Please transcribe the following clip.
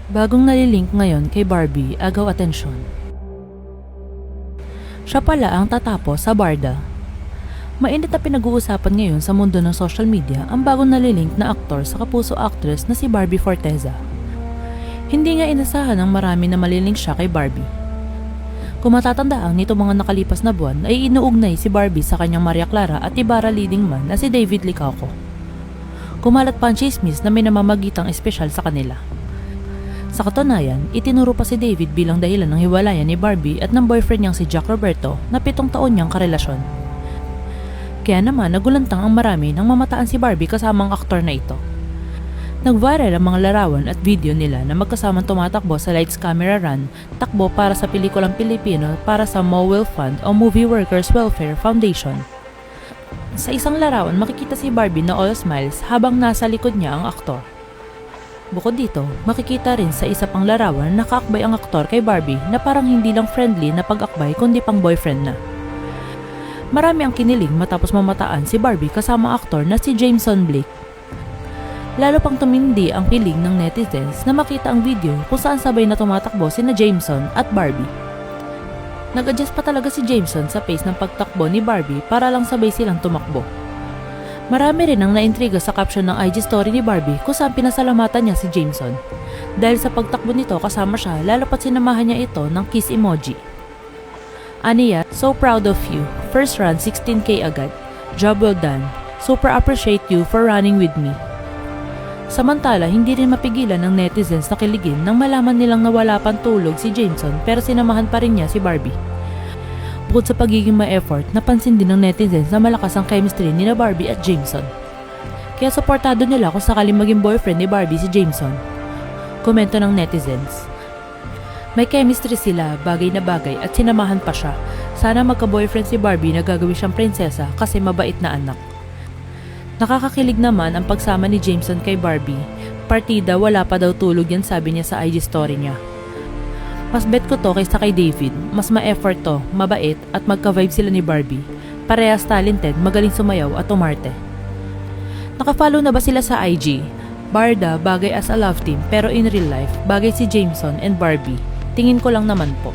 Bagong nalilink ngayon kay Barbie, agaw atensyon. Siya pala ang tatapos sa Barda. Mainit na pinag-uusapan ngayon sa mundo ng social media ang bagong nalilink na aktor sa kapuso actress na si Barbie Forteza. Hindi nga inasahan ng marami na malilink siya kay Barbie. Kung matatandaan nito mga nakalipas na buwan ay inuugnay si Barbie sa kanyang Maria Clara at Ibarra leading man na si David Licauco. Kumalat pa ang chismis na may namamagitang espesyal sa kanila. Sa katunayan, itinuro pa si David bilang dahilan ng hiwalayan ni Barbie at ng boyfriend niyang si Jack Roberto na 7 taon niyang karelasyon. Kaya naman nagulantang ang marami nang mamataan si Barbie kasama ang aktor na ito. Nag-viral ang mga larawan at video nila na magkasamang tumatakbo sa Lights Camera Run, takbo para sa pelikulang Pilipino para sa MOWEL Fund o Movie Workers Welfare Foundation. Sa isang larawan makikita si Barbie na all smiles habang nasa likod niya ang aktor. Bukod dito, makikita rin sa isa pang larawan na nakaakbay ang aktor kay Barbie na parang hindi lang friendly na pag-akbay kundi pang boyfriend na. Marami ang kinilig matapos mamataan si Barbie kasama aktor na si Jameson Blake. Lalo pang tumindi ang piling ng netizens na makita ang video kung saan sabay na tumatakbo sina Jameson at Barbie. Nag-adjust pa talaga si Jameson sa pace ng pagtakbo ni Barbie para lang sabay silang tumakbo. Marami rin ang naintriga sa caption ng IG story ni Barbie kung saan pinasalamatan niya si Jameson. Dahil sa pagtakbo nito kasama siya lalo pat sinamahan niya ito ng kiss emoji. Aniya, so proud of you. First run 16K agad. Job well done. Super appreciate you for running with me. Samantala, hindi rin mapigilan ng netizens na kiligin nang malaman nilang nawala pang tulog si Jameson pero sinamahan pa rin niya si Barbie. Bukod sa pagiging ma-effort, napansin din ng netizens na malakas ang chemistry ni na Barbie at Jameson. Kaya suportado nila kung sakaling maging boyfriend ni Barbie si Jameson. Komento ng netizens: may chemistry sila, bagay na bagay at sinamahan pa siya. Sana magka-boyfriend si Barbie na gagawin siyang prinsesa kasi mabait na anak. Nakakakilig naman ang pagsama ni Jameson kay Barbie. Partida, wala pa daw tulog yan, sabi niya sa IG story niya. Mas bet ko to kaysa kay David, mas ma-effort to, mabait at magka-vibe sila ni Barbie. Parehas talented, magaling sumayaw at umarte. Naka-follow na ba sila sa IG? Barda, bagay as a love team pero in real life, bagay si Jameson and Barbie. Tingin ko lang naman po.